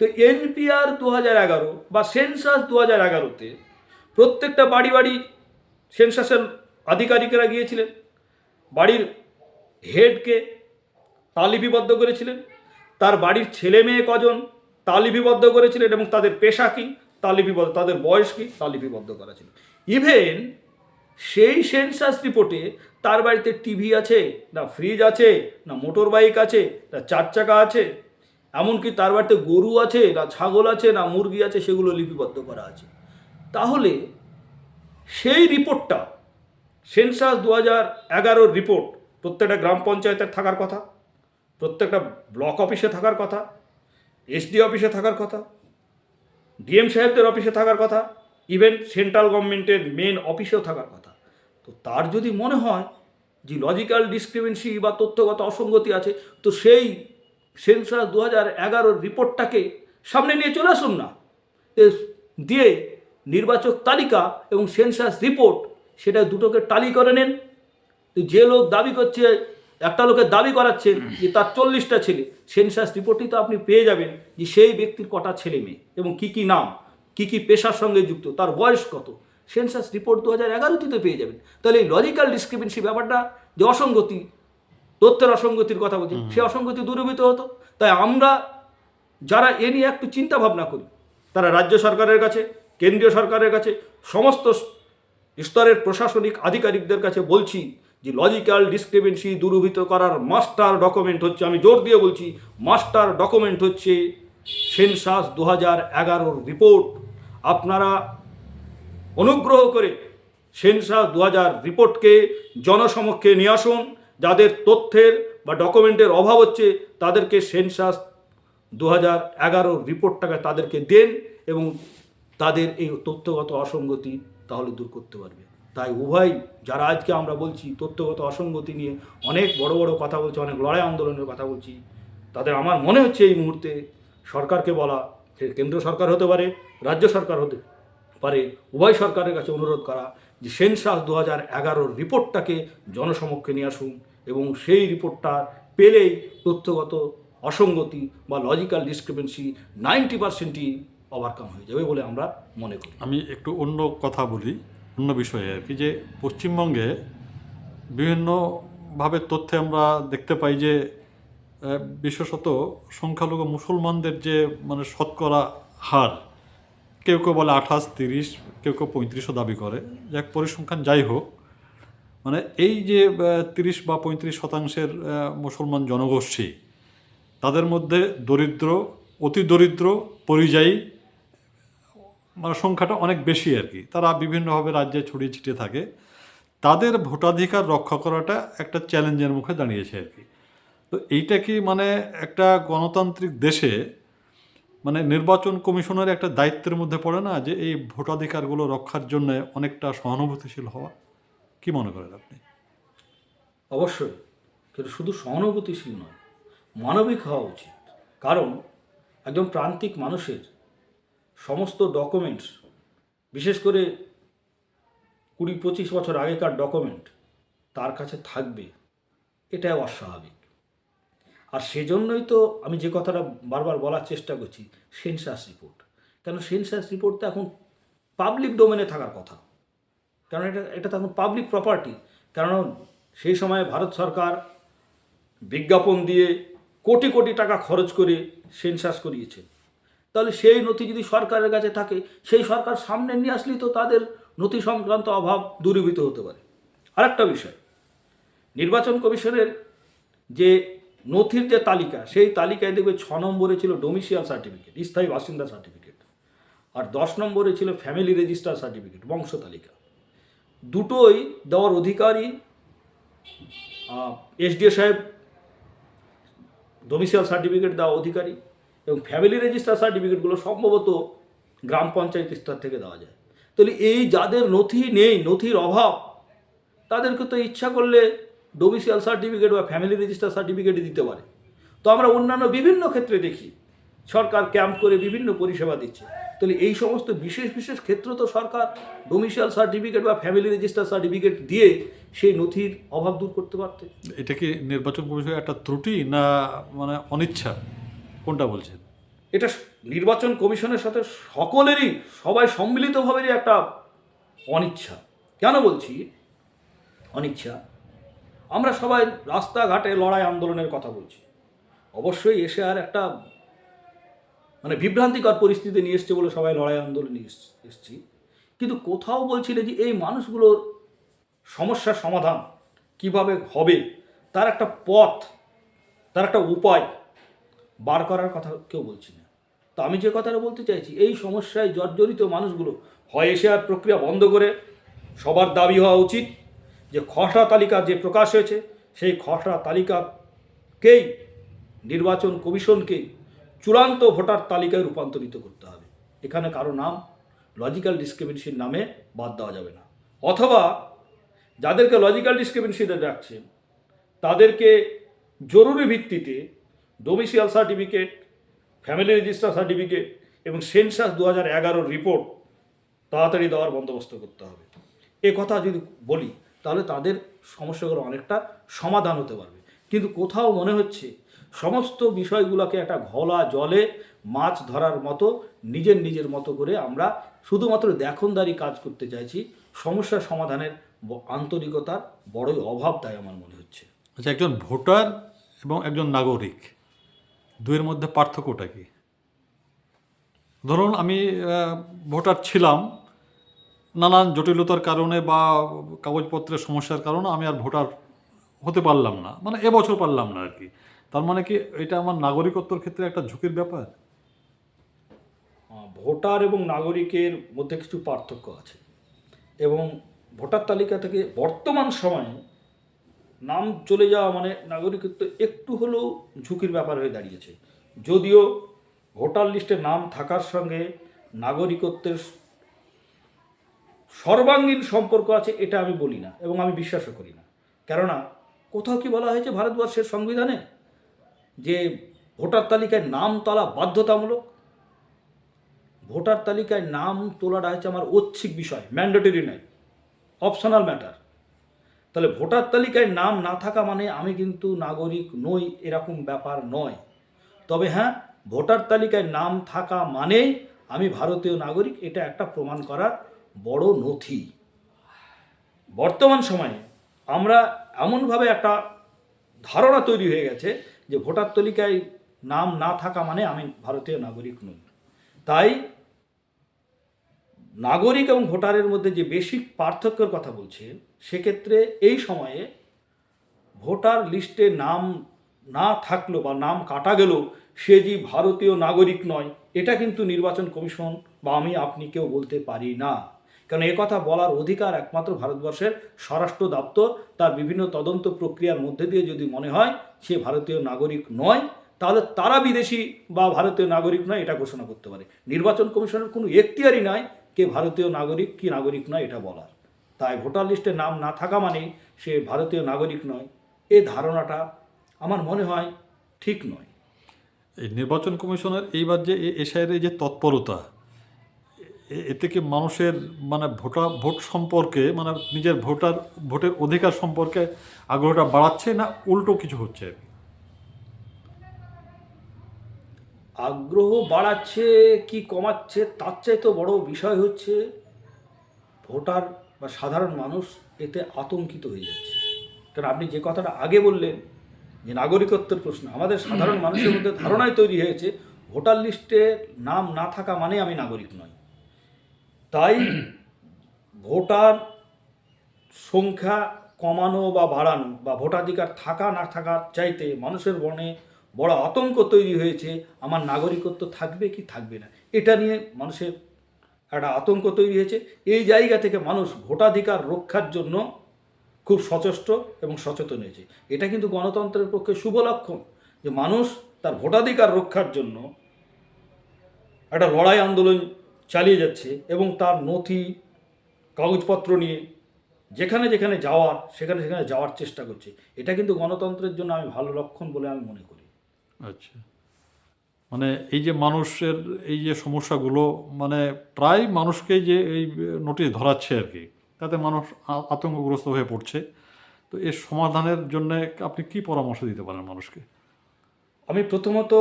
S2: তো এনপিআর 2011 বা সেন্সাস 2011-তে প্রত্যেকটা বাড়ি বাড়ি সেন্সাসের আধিকারিকেরা গিয়েছিলেন, বাড়ির হেডকে তা লিপিবদ্ধ করেছিলেন, তার বাড়ির ছেলে মেয়ে কজন তা লিপিবদ্ধ করেছিলেন, এবং তাদের পেশা কী তা লিপিবদ্ধ, তাদের বয়স কী তা লিপিবদ্ধ করা ছিল। ইভেন সেই সেন্সাস রিপোর্টে তার বাড়িতে টিভি আছে না, ফ্রিজ আছে না, মোটর বাইক আছে না, 4 চাকা আছে, এমনকি তার বাড়িতে গরু আছে না, ছাগল আছে না, মুরগি আছে, সেগুলো লিপিবদ্ধ করা আছে। তাহলে সেই রিপোর্টটা, সেন্সাস 2011 রিপোর্ট, প্রত্যেকটা গ্রাম পঞ্চায়েতের থাকার কথা, প্রত্যেকটা ব্লক অফিসে থাকার কথা, এসডি অফিসে থাকার কথা, ডিএম সাহেবদের অফিসে থাকার কথা, ইভেন সেন্ট্রাল গভর্নমেন্টের মেন অফিসেও থাকার কথা। তো তার যদি মনে হয় যে লজিক্যাল ডিসক্রিপেন্সি বা তথ্যগত অসঙ্গতি আছে, তো সেই সেন্সাস 2011 রিপোর্টটাকে সামনে নিয়ে চলে আসুন না, দিয়ে নির্বাচক তালিকা এবং সেন্সাস রিপোর্ট সেটা দুটোকে টালি করে নেন। যে লোক দাবি করছে, একটা লোকের দাবি করাচ্ছে যে তার 40টা ছেলে, সেন্সাস রিপোর্টই তো আপনি পেয়ে যাবেন যে সেই ব্যক্তির কটা ছেলে মেয়ে এবং কি কি নাম, কি কি পেশার সঙ্গে যুক্ত, তার বয়স কত, সেন্সাস রিপোর্ট 2011-তে তো পেয়ে যাবেন। তাহলে এই লজিক্যাল ডিসক্রিপেন্সি ব্যাপারটা যে অসঙ্গতি, তথ্যের অসঙ্গতির কথা বলছি, সে অসঙ্গতি দূরীভূত হতো। তাই আমরা যারা এ নিয়ে একটু চিন্তা ভাবনা করি, তারা রাজ্য সরকারের কাছে, কেন্দ্রীয় সরকারের কাছে, সমস্ত স্তরের প্রশাসনিক আধিকারিকদের কাছে বলছি যে লজিক্যাল ডিসক্রিপেন্সি দূরীভূত করার মাস্টার ডকুমেন্ট হচ্ছে, আমি জোর দিয়ে বলছি, মাস্টার ডকুমেন্ট হচ্ছে সেন্সাস 2011 রিপোর্ট। আপনারা অনুগ্রহ করে সেন্সাস 2000 রিপোর্টকে জনসমক্ষে নিয়ে আসুন। যাদের তথ্যের বা ডকুমেন্টের অভাব হচ্ছে তাদেরকে সেন্সাস 2011 রিপোর্টটাকে তাদেরকে দেন এবং তাদের এই তথ্যগত অসঙ্গতি তাহলে দূর করতে পারবে। তাই উভয় যারা আজকে আমরা বলছি তথ্যগত অসঙ্গতি নিয়ে অনেক বড় বড় কথা বলছি, অনেক লড়াই আন্দোলনের কথা বলছি, তাদের আমার মনে হচ্ছে এই মুহূর্তে সরকারকে বলা, সে কেন্দ্র সরকার হতে পারে, রাজ্য সরকার হতে পারে, উভয় সরকারের কাছে অনুরোধ করা যে সেন্সাস 2011 রিপোর্টটাকে জনসমক্ষে নিয়ে আসুন এবং সেই রিপোর্টটা পেলেই তথ্যগত অসঙ্গতি বা লজিক্যাল ডিসক্রিপেন্সি 90%ই ওভারকাম হয়ে যাবে বলে আমরা মনে করি।
S1: আমি একটু অন্য কথা বলি, অন্য বিষয়ে আর কি, যে পশ্চিমবঙ্গে বিভিন্নভাবে তথ্যে আমরা দেখতে পাই যে বিশেষত সংখ্যালঘু মুসলমানদের যে মানে শতকরা হার, কেউ কেউ বলে 28, 30, কেউ কেউ 35ও দাবি করে, যাক পরিসংখ্যান যাই হোক, মানে এই যে 30 বা 35% মুসলমান জনগোষ্ঠী, তাদের মধ্যে দরিদ্র, অতি দরিদ্র, পরিযায়ী মানে সংখ্যাটা অনেক বেশি আর কি। তারা বিভিন্নভাবে রাজ্যে ছড়িয়ে ছিটিয়ে থাকে। তাদের ভোটাধিকার রক্ষা করাটা একটা চ্যালেঞ্জের মুখে দাঁড়িয়েছে আর কি। তো এইটা কি মানে একটা গণতান্ত্রিক দেশে মানে নির্বাচন কমিশনের একটা দায়িত্বের মধ্যে পড়ে না, যে এই ভোটাধিকারগুলো রক্ষার জন্য অনেকটা সহানুভূতিশীল হওয়া? কি মনে করেন আপনি?
S2: অবশ্যই, কিন্তু শুধু সহানুভূতিশীল নয়, মানবিক হওয়া উচিত। কারণ একজন প্রান্তিক মানুষের সমস্ত ডকুমেন্টস, বিশেষ করে 20-25 বছর আগেকার ডকুমেন্ট তার কাছে থাকবে, এটা অস্বাভাবিক। আর সেজন্যই তো আমি যে কথাটা বারবার বলার চেষ্টা করছি, সেন্সাস রিপোর্ট। কেন সেন্সাস রিপোর্ট তো এখন পাবলিক ডোমেনে থাকার কথা, কারণ এটা তো এখন পাবলিক প্রপার্টি। কারণ সেই সময় ভারত সরকার বিজ্ঞাপন দিয়ে কোটি কোটি টাকা খরচ করে সেন্সাস করিয়েছে। তাহলে সেই নথি যদি সরকারের কাছে থাকে, সেই সরকার সামনে নিয়ে আসলেই তো তাদের নথি সংক্রান্ত অভাব দূরীভূত হতে পারে। আরেকটা বিষয়, নির্বাচন কমিশনের যে নথির যে তালিকা, সেই তালিকায় দেখবে 6 নম্বরে ছিল ডোমিসিয়াল সার্টিফিকেট, স্থায়ী বাসিন্দা সার্টিফিকেট, আর 10 নম্বরে ছিল ফ্যামিলি রেজিস্টার সার্টিফিকেট, বংশ তালিকা। দুটোই দেওয়ার অধিকারী এসডিও সাহেব, ডোমিসিয়াল সার্টিফিকেট দেওয়া অধিকারী, এবং ফ্যামিলি রেজিস্টার সার্টিফিকেটগুলো সম্ভবত গ্রাম পঞ্চায়েত স্তর থেকে দেওয়া যায়। তাহলে এই যাদের নথি নেই, নথির অভাব, তাদেরকে তো ইচ্ছা করলে ডোমিসিয়াল সার্টিফিকেট বা ফ্যামিলি রেজিস্টার সার্টিফিকেটই দিতে পারে। তো আমরা অন্যান্য বিভিন্ন ক্ষেত্রে দেখি সরকার ক্যাম্প করে বিভিন্ন পরিষেবা দিচ্ছে। তাহলে এই সমস্ত বিশেষ বিশেষ ক্ষেত্র তো সরকার ডোমিসিয়াল সার্টিফিকেট বা ফ্যামিলি রেজিস্টার সার্টিফিকেট দিয়ে সেই নথির অভাব দূর করতে পারতে।
S1: এটা কি নির্বাচন কমিশনের একটা ত্রুটি না মানে অনিচ্ছা, কোনটা বলছেন?
S2: এটা নির্বাচন কমিশনের সাথে সকলেরই, সবাই সম্মিলিতভাবেরই একটা অনিচ্ছা। কেন বলছি অনিচ্ছা? আমরা সবাই রাস্তাঘাটে লড়াই আন্দোলনের কথা বলছি, অবশ্যই এসে আর একটা মানে বিভ্রান্তিকর পরিস্থিতি নিয়ে এসছে বলে সবাই লড়াই আন্দোলনে এসছি, কিন্তু কোথাও বলছিলে যে এই মানুষগুলোর সমস্যার সমাধান কিভাবে হবে, তার একটা পথ, তার একটা উপায় বার করার কথা কেউ বলছি না। তো আমি যে কথাটা বলতে চাইছি, এই সমস্যায় জর্জরিত মানুষগুলো হয় এসে আর প্রক্রিয়া বন্ধ করে, সবার দাবি হওয়া উচিত যে খসড়া তালিকা যে প্রকাশ হয়েছে, সেই খসড়া তালিকাকেই নির্বাচন কমিশনকে চূড়ান্ত ভোটার তালিকায় রূপান্তরিত করতে হবে। এখানে কারো নাম লজিক্যাল ডিসক্রিমিনেশন নামে বাদ দেওয়া যাবে না। অথবা যাদেরকে লজিক্যাল ডিসক্রিমিনেশনে রাখছেন তাদেরকে জরুরি ভিত্তিতে domicile certificate, family register certificate এবং সেন্সাস 2011 রিপোর্ট তাড়াতাড়ি দেওয়ার বন্দোবস্ত করতে হবে। এ কথা যদি বলি তাহলে তাদের সমস্যাগুলো অনেকটা সমাধান হতে পারবে। কিন্তু কোথাও মনে হচ্ছে সমস্ত বিষয়গুলোকে একটা ঘোলা জলে মাছ ধরার মতো নিজের মতো করে আমরা শুধুমাত্র দেখনদারি কাজ করতে চাইছি। সমস্যা সমাধানের আন্তরিকতার বড়ই অভাব, তাই আমার মনে হচ্ছে।
S1: আচ্ছা, একজন ভোটার এবং একজন নাগরিক দুয়ের মধ্যে পার্থক্যটা কি? ধরুন আমি ভোটার ছিলাম, নানান জটিলতার কারণে বা কাগজপত্রের সমস্যার কারণে আমি আর ভোটার হতে পারলাম না, মানে এবছর পারলাম না আর কি। তার মানে কি এটা আমার নাগরিকত্বর ক্ষেত্রে একটা ঝুঁকির ব্যাপার?
S2: ভোটার এবং নাগরিকের মধ্যে কিছু পার্থক্য আছে, এবং ভোটার তালিকা থেকে বর্তমান সময়ে নাম চলে যাওয়া মানে নাগরিকত্ব একটু হলেও ঝুঁকির ব্যাপার হয়ে দাঁড়িয়েছে। যদিও ভোটার লিস্টে নাম থাকার সঙ্গে নাগরিকত্বের সর্বাঙ্গীন সম্পর্ক আছে এটা আমি বলি না, এবং আমি বিশ্বাসও করি না। কেননা কোথাও কি বলা হয়েছে ভারতবর্ষের সংবিধানে যে ভোটার তালিকায় নাম তোলা বাধ্যতামূলক? ভোটার তালিকায় নাম তোলাটা হচ্ছে আমার ঐচ্ছিক বিষয়, ম্যান্ডেটরি নয়, অপশনাল ম্যাটার। তাহলে ভোটার তালিকায় নাম না থাকা মানে আমি কিন্তু নাগরিক নই, এরকম ব্যাপার নয়। তবে হ্যাঁ, ভোটার তালিকায় নাম থাকা মানেই আমি ভারতীয় নাগরিক, এটা একটা প্রমাণ করার বড় নথি। বর্তমান সময়ে আমরা এমনভাবে একটা ধারণা তৈরি হয়ে গেছে যে ভোটার তালিকায় নাম না থাকা মানে আমি ভারতীয় নাগরিক নই। তাই নাগরিক এবং ভোটারের মধ্যে যে বেসিক পার্থক্যের কথা বলছেন, সেক্ষেত্রে এই সময়ে ভোটার লিস্টে নাম না থাকলো বা নাম কাটা গেল, সে যে ভারতীয় নাগরিক নয়, এটা কিন্তু নির্বাচন কমিশন বা আমি আপনি কেউ বলতে পারি না। কারণ কথা বলার অধিকার একমাত্র ভারতবর্ষের স্বরাষ্ট্র দপ্তর তার বিভিন্ন তদন্ত প্রক্রিয়ার মধ্যে দিয়ে যদি মনে হয় সে ভারতীয় নাগরিক নয়, তাহলে তারা বিদেশি বা ভারতীয় নাগরিক নয় এটা ঘোষণা করতে পারে। নির্বাচন কমিশনের কোনো এখতিয়ারই নয় কে ভারতীয় নাগরিক কি নাগরিক নয় এটা বলার। তাই ভোটার লিস্টে নাম না থাকা মানেই সে ভারতীয় নাগরিক নয়, এই ধারণাটা আমার মনে হয় ঠিক নয়।
S1: এই নির্বাচন কমিশনের এইবার যে এসআইয়ের যে তৎপরতা, এতে কি মানুষের মানে ভোট সম্পর্কে, মানে নিজের ভোটের অধিকার সম্পর্কে আগ্রহটা বাড়াচ্ছে না উল্টো কিছু হচ্ছে?
S2: আগ্রহ বাড়াচ্ছে কি কমাচ্ছে তার চাইতে বড় বিষয় হচ্ছে ভোটার বা সাধারণ মানুষ এতে আতঙ্কিত হয়ে যাচ্ছে। কারণ আপনি যে কথাটা আগে বললেন যে নাগরিকত্বের প্রশ্ন, আমাদের সাধারণ মানুষের মধ্যে ধারণাই তৈরি হয়েছে ভোটার লিস্টে নাম না থাকা মানে আমি নাগরিক নই। তাই ভোটার সংখ্যা কমানো বা বাড়ানো বা ভোটাধিকার থাকা না থাকার চাইতে মানুষের মনে বড় আতঙ্ক তৈরি হয়েছে আমার নাগরিকত্ব থাকবে কি থাকবে না, এটা নিয়ে মানুষের একটা আতঙ্ক তৈরি হয়েছে। এই জায়গা থেকে মানুষ ভোটাধিকার রক্ষার জন্য খুব সচেষ্ট এবং সচেতন হয়েছে। এটা কিন্তু গণতন্ত্রের পক্ষে শুভ লক্ষণ যে মানুষ তার ভোটাধিকার রক্ষার জন্য একটা লড়াই আন্দোলন চালিয়ে যাচ্ছে এবং তার নথি কাগজপত্র নিয়ে যেখানে যেখানে যাওয়ার সেখানে সেখানে যাওয়ার চেষ্টা করছে। এটা কিন্তু গণতন্ত্রের জন্য আমি ভালো লক্ষণ বলে আমি মনে করি।
S1: আচ্ছা, মানে এই যে মানুষের এই যে সমস্যাগুলো, মানে প্রায় মানুষকেই যে এই নোটিশ ধরাচ্ছে আর কি, তাতে মানুষ আতঙ্কগ্রস্ত হয়ে পড়ছে। তো এর সমাধানের জন্য আপনি কি পরামর্শ দিতে পারেন মানুষকে?
S2: আমি প্রথমত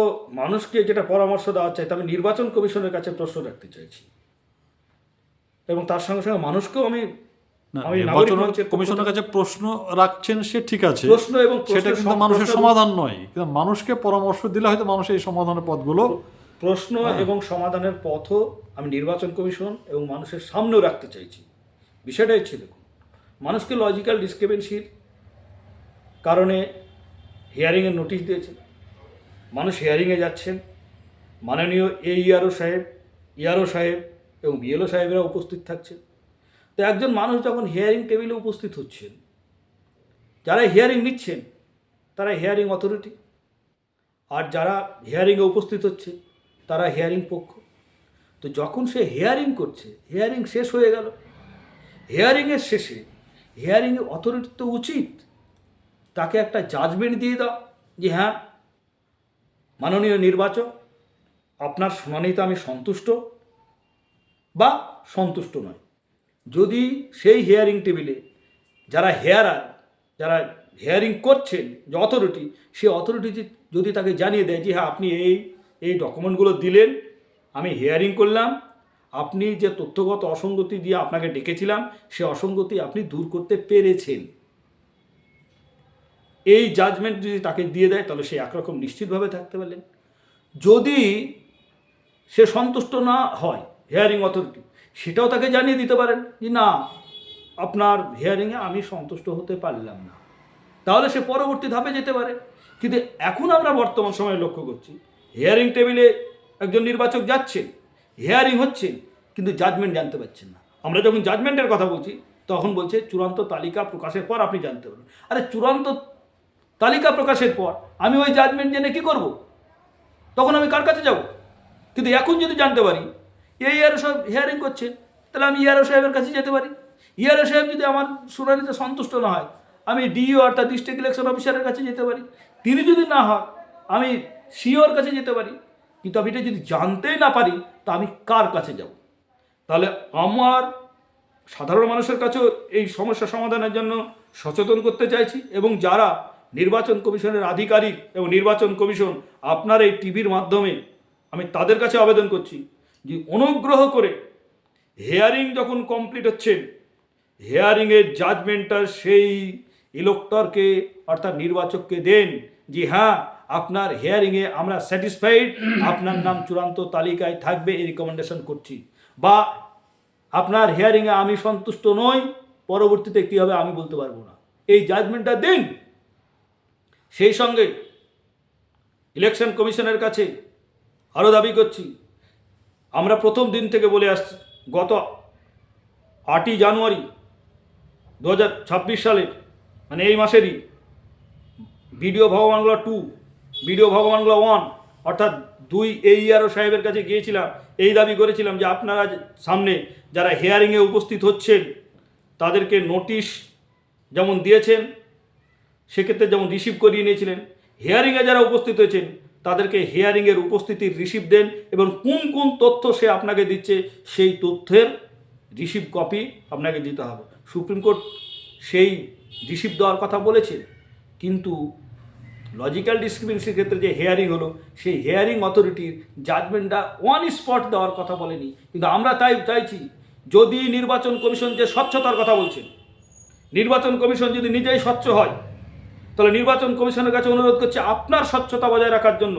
S2: মানুষকে যেটা পরামর্শ দেওয়া চাই, আমি নির্বাচন কমিশনের কাছে প্রশ্ন রাখতে চাইছি, এবং তার সঙ্গে সঙ্গে মানুষকেও আমি
S1: না,
S2: আমি নাগরিক
S1: নির্বাচন
S2: মঞ্চের পক্ষ
S1: কমিশনের কাছে প্রশ্ন রাখছেন, সে ঠিক আছে,
S2: প্রশ্ন এবং
S1: সেটা কিন্তু মানুষের সমাধান নয়, কিন্তু মানুষকে পরামর্শ দিলে হয়তো মানুষ এই সমাধানের পথগুলো
S2: প্রশ্ন এবং সমাধানের পথও আমি নির্বাচন কমিশন এবং মানুষের সামনেও রাখতে চাইছি। বিষয়টা হচ্ছে দেখুন, মানুষকে লজিক্যাল ডিসক্রিপেন্সির কারণে হিয়ারিংয়ের নোটিশ দিয়েছে, মানুষ হিয়ারিংয়ে যাচ্ছেন, মাননীয় ইআরও সাহেব এবং বিএলও সাহেবেরা উপস্থিত থাকছেন। তো একজন মানুষ যখন হিয়ারিং টেবিলে উপস্থিত হচ্ছেন, যারা হিয়ারিং নিচ্ছেন তারা হিয়ারিং অথরিটি, আর যারা হিয়ারিংয়ে উপস্থিত হচ্ছে তারা হিয়ারিং পক্ষ। তো যখন সে হিয়ারিং করছে, হিয়ারিং শেষ হয়ে গেল, হিয়ারিংয়ের শেষে হিয়ারিংয়ের অথরিটি তো উচিত তাকে একটা জাজমেন্ট দিয়ে দাও যে হ্যাঁ মাননীয় নির্বাচক, আপনার শুনানিতে আমি সন্তুষ্ট বা সন্তুষ্ট নয়। যদি সেই হিয়ারিং টেবিলে যারা যারা হিয়ারিং করছেন যে অথরিটি, সে অথরিটি যদি তাকে জানিয়ে দেয় যে হ্যাঁ আপনি এই ডকুমেন্টগুলো দিলেন, আমি হিয়ারিং করলাম, আপনি যে তথ্যগত অসঙ্গতি দিয়ে আপনাকে ডেকেছিলাম সে অসঙ্গতি আপনি দূর করতে পেরেছেন, এই জাজমেন্ট যদি তাকে দিয়ে দেয় তাহলে সে একরকম নিশ্চিতভাবে থাকতে পারলেন। যদি সে সন্তুষ্ট না হয় হিয়ারিং অথরিটি, সেটাও তাকে জানিয়ে দিতে পারেন যে না, আপনার হিয়ারিংয়ে আমি সন্তুষ্ট হতে পারলাম না, তাহলে সে পরবর্তী ধাপে যেতে পারে। কিন্তু এখন আমরা বর্তমান সময়ে লক্ষ্য করছি হিয়ারিং টেবিলে একজন নির্বাচক যাচ্ছেন, হিয়ারিং হচ্ছে, কিন্তু জাজমেন্ট জানতে পারছেন না। আমরা যখন জাজমেন্টের কথা বলছি তখন বলছে চূড়ান্ত তালিকা প্রকাশের পর আপনি জানতে পারবেন। আরে চূড়ান্ত তালিকা প্রকাশের পর আমি ওই জাজমেন্ট জেনে কী করব? তখন আমি কার কাছে যাব? কিন্তু এখন যদি জানতে পারি এই ইয়ারও সব হিয়ারিং করছে, তাহলে আমি ইয়ারও সাহেবের কাছে যেতে পারি। ইয়ারও সাহেব যদি আমার শুনানিতে সন্তুষ্ট না হয়, আমি ডিইও অর্থাৎ ডিস্ট্রিক্ট ইলেকশন অফিসারের কাছে যেতে পারি। তিনি যদি না হয়, আমি সিওর কাছে যেতে পারি। কিন্তু আমি এটা যদি জানতেই না পারি, তা আমি কার কাছে যাব? তাহলে আমার সাধারণ মানুষের কাছেও এই সমস্যা সমাধানের জন্য সচেতন করতে চাইছি, এবং যারা নির্বাচন কমিশনের আধিকারিক এবং নির্বাচন কমিশন আপনার এই টিভির মাধ্যমে, আমি তাদের কাছে আবেদন করছি যে অনুগ্রহ করে হিয়ারিং যখন কমপ্লিট হচ্ছে, হিয়ারিংয়ের জাজমেন্টটা সেই ইলেক্টরকে অর্থাৎ নির্বাচককে দেন যে হ্যাঁ, আপনার হিয়ারিংয়ে আমরা স্যাটিসফাইড, আপনার নাম চূড়ান্ত তালিকায় থাকবে, এই রিকমেন্ডেশন করছি, বা আপনার হিয়ারিংয়ে আমি সন্তুষ্ট নই, পরবর্তীতে কী হবে আমি বলতে পারবো না, এই জাজমেন্টটা দিন। সেই সঙ্গে ইলেকশন কমিশনের কাছে আরও দাবি করছি, আমরা প্রথম দিন থেকে বলে আসছি, গত 8ই জানুয়ারি 2026 সালের মানে এই মাসেরই ভিডিও ভগবানগুলো 2, ভিডিও ভগবানগুলো 1 অর্থাৎ 2 AERO সাহেবের কাছে গিয়েছিলাম, এই দাবি করেছিলাম যে আপনারা সামনে যারা হিয়ারিংয়ে উপস্থিত হচ্ছেন তাদেরকে নোটিশ যেমন দিয়েছেন, সেক্ষেত্রে যেমন রিসিভ করিয়ে নিয়েছিলেন, হিয়ারিংয়ে যারা উপস্থিত হয়েছেন তাদেরকে হিয়ারিংয়ের উপস্থিতির রিসিভ দেন, এবং কোন কোন তথ্য সে আপনাকে দিচ্ছে সেই তথ্যের রিসিভ কপি আপনাকে দিতে হবে। সুপ্রিম কোর্ট সেই রিসিভ দেওয়ার কথা বলেছে, কিন্তু লজিক্যাল ডিসক্রিমিনেন্সির ক্ষেত্রে যে হিয়ারিং হলো, সেই হিয়ারিং অথরিটির জাজমেন্টটা অন স্পট দেওয়ার কথা বলেনি। কিন্তু আমরা তাই চাইছি, যদি নির্বাচন কমিশন যে স্বচ্ছতার কথা বলছেন, নির্বাচন কমিশন যদি নিজেই স্বচ্ছ হয়, তাহলে নির্বাচন কমিশনের কাছে অনুরোধ করছে আপনার স্বচ্ছতা বজায় রাখার জন্য,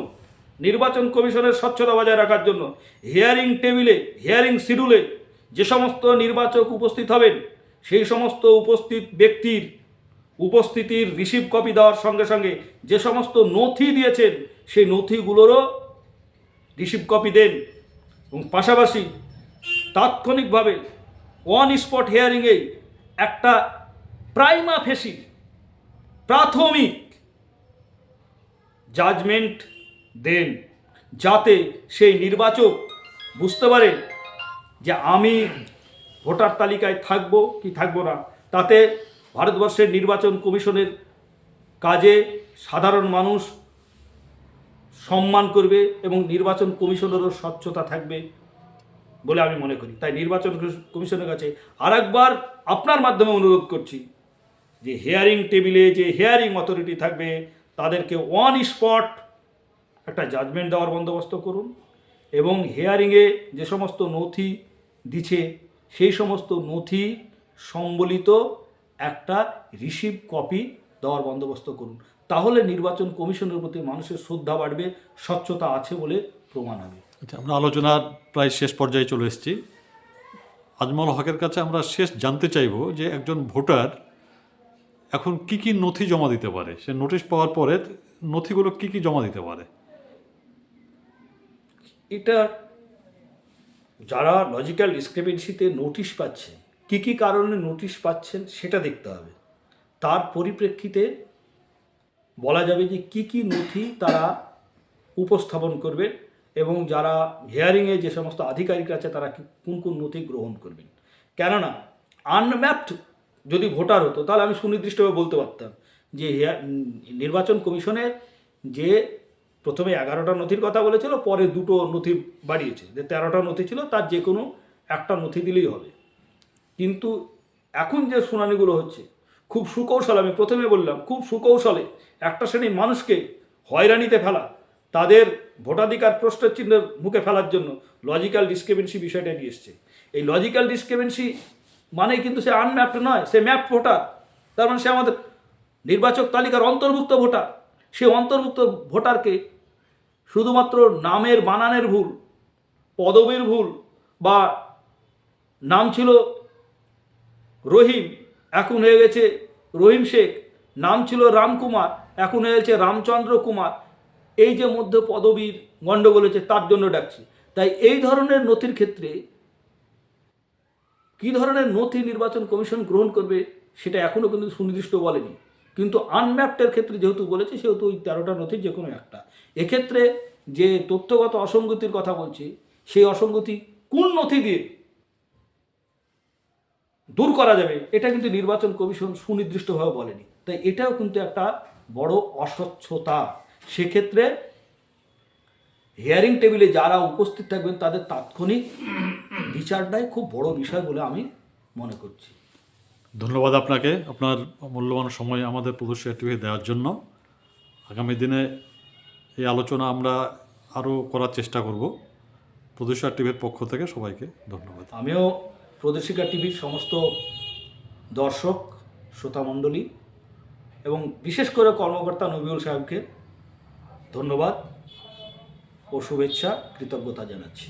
S2: নির্বাচন কমিশনের স্বচ্ছতা বজায় রাখার জন্য হিয়ারিং টেবিলে, হিয়ারিং শিডিউলে যে সমস্ত নির্বাচক উপস্থিত হবেন, সেই সমস্ত উপস্থিত ব্যক্তির উপস্থিতির রিসিভ কপি দেওয়ার সঙ্গে সঙ্গে যে সমস্ত নথি দিয়েছেন সেই নথিগুলোরও রিসিভ কপি দেন, এবং পাশাপাশি তাৎক্ষণিকভাবে অন স্পট হিয়ারিংয়ে একটা প্রাইমা ফেসি প্রাথমিক জাজমেন্ট দেন, যাতে সেই নির্বাচক বুঝতে পারে যে আমি ভোটার তালিকায় থাকবো কি থাকবো না। তাতে ভারতবর্ষের নির্বাচন কমিশনের কাজে সাধারণ মানুষ সম্মান করবে এবং নির্বাচন কমিশনেরও স্বচ্ছতা থাকবে বলে আমি মনে করি। তাই নির্বাচন কমিশনের কাছে আরেকবার আপনার মাধ্যমে অনুরোধ করছি যে হিয়ারিং টেবিলে যে হিয়ারিং অথরিটি থাকবে তাদেরকে অন স্পট একটা জাজমেন্ট দেওয়ার বন্দোবস্ত করুন, এবং হিয়ারিংয়ে যে সমস্ত নথি দিচ্ছে সেই সমস্ত নথি সম্বলিত একটা রিসিভ কপি দেওয়ার বন্দোবস্ত করুন। তাহলে নির্বাচন কমিশনের প্রতি মানুষের শ্রদ্ধা বাড়বে, স্বচ্ছতা আছে বলে প্রমাণ হবে।
S1: আচ্ছা, আমরা আলোচনার প্রায় শেষ পর্যায়ে চলে এসেছি। আজমল হকের কাছে আমরা শেষ জানতে চাইব যে একজন ভোটার এখন কি কি নথি জমা দিতে পারে, সে নোটিশ পাওয়ার পরে নথিগুলো কি কি জমা দিতে পারে?
S2: এটা যারা লজিক্যাল ডিসক্রিমিনেন্সিতে নোটিশ পাচ্ছেন, কী কী কারণে নোটিশ পাচ্ছেন সেটা দেখতে হবে। তার পরিপ্রেক্ষিতে বলা যাবে যে কী কী নথি তারা উপস্থাপন করবে, এবং যারা হিয়ারিংয়ে যে সমস্ত আধিকারিক আছে তারা কোন কোন নথি গ্রহণ করবেন। কেননা আনম্যাপড যদি ভোটার হতো তাহলে আমি সুনির্দিষ্টভাবে বলতে পারতাম যে নির্বাচন কমিশনের যে প্রথমে 11টা নথির কথা বলেছিল, পরে 2টো নথি বাড়িয়েছে, যে 13টা নথি ছিল তার যে কোনো একটা নথি দিলেই হবে। কিন্তু এখন যে শুনানিগুলো হচ্ছে খুব সুকৌশলে, আমি প্রথমে বললাম খুব সুকৌশলে একটা শ্রেণীর মানুষকে হয়রানিতে ফেলা, তাদের ভোটাধিকার প্রশ্নচিহ্নের মুখে ফেলার জন্য লজিক্যাল ডিসক্রিমিনেন্সি বিষয়টা নিয়ে এসছে। এই লজিক্যাল ডিসক্রিমিনেন্সি মানে কিন্তু সে আনম্যাপড নয়, সে ম্যাপ ভোটার। তার মানে সে আমাদের নির্বাচক তালিকার অন্তর্ভুক্ত ভোটার, সে অন্তর্ভুক্ত ভোটারকে শুধুমাত্র নামের বানানের ভুল, পদবীর ভুল, বা নাম ছিল রহিম এখন হয়ে গেছে রহিম শেখ, নাম ছিল রামকুমার এখন হয়ে গেছে রামচন্দ্র কুমার, এই যে মধ্য পদবীর গণ্ডগোল হয়েছে তার জন্য ডাকছি। তাই এই ধরনের নথির ক্ষেত্রে কী ধরনের নথি নির্বাচন কমিশন গ্রহণ করবে সেটা এখনও কিন্তু সুনির্দিষ্ট বলেনি, কিন্তু আনম্যাপটের ক্ষেত্রে যেহেতু বলেছে সেহেতু ওই 13টা নথির যে কোনো একটা। এক্ষেত্রে যে তথ্যগত অসঙ্গতির কথা বলছি, সেই অসঙ্গতি কোন নথি দিয়ে দূর করা যাবে এটা কিন্তু নির্বাচন কমিশন সুনির্দিষ্টভাবে বলেনি। তাই এটাও কিন্তু একটা বড় অস্বচ্ছতা। সেক্ষেত্রে হিয়ারিং টেবিলে যারা উপস্থিত থাকবেন তাদের তাৎক্ষণিক বিচারটাই খুব বড় বিষয় বলে আমি মনে করছি।
S1: ধন্যবাদ আপনাকে, আপনার মূল্যবান সময় আমাদের প্রদর্শিকা টিভি দেওয়ার জন্য। আগামী দিনে এই আলোচনা আমরা আরও করার চেষ্টা করব। প্রদর্শিকা টিভির পক্ষ থেকে সবাইকে ধন্যবাদ।
S2: আমিও প্রদর্শিকা টিভির সমস্ত দর্শক শ্রোতামণ্ডলী এবং বিশেষ করে কর্মকর্তা নবিউল সাহেবকে ধন্যবাদ ও শুভেচ্ছা কৃতজ্ঞতা জানাচ্ছি।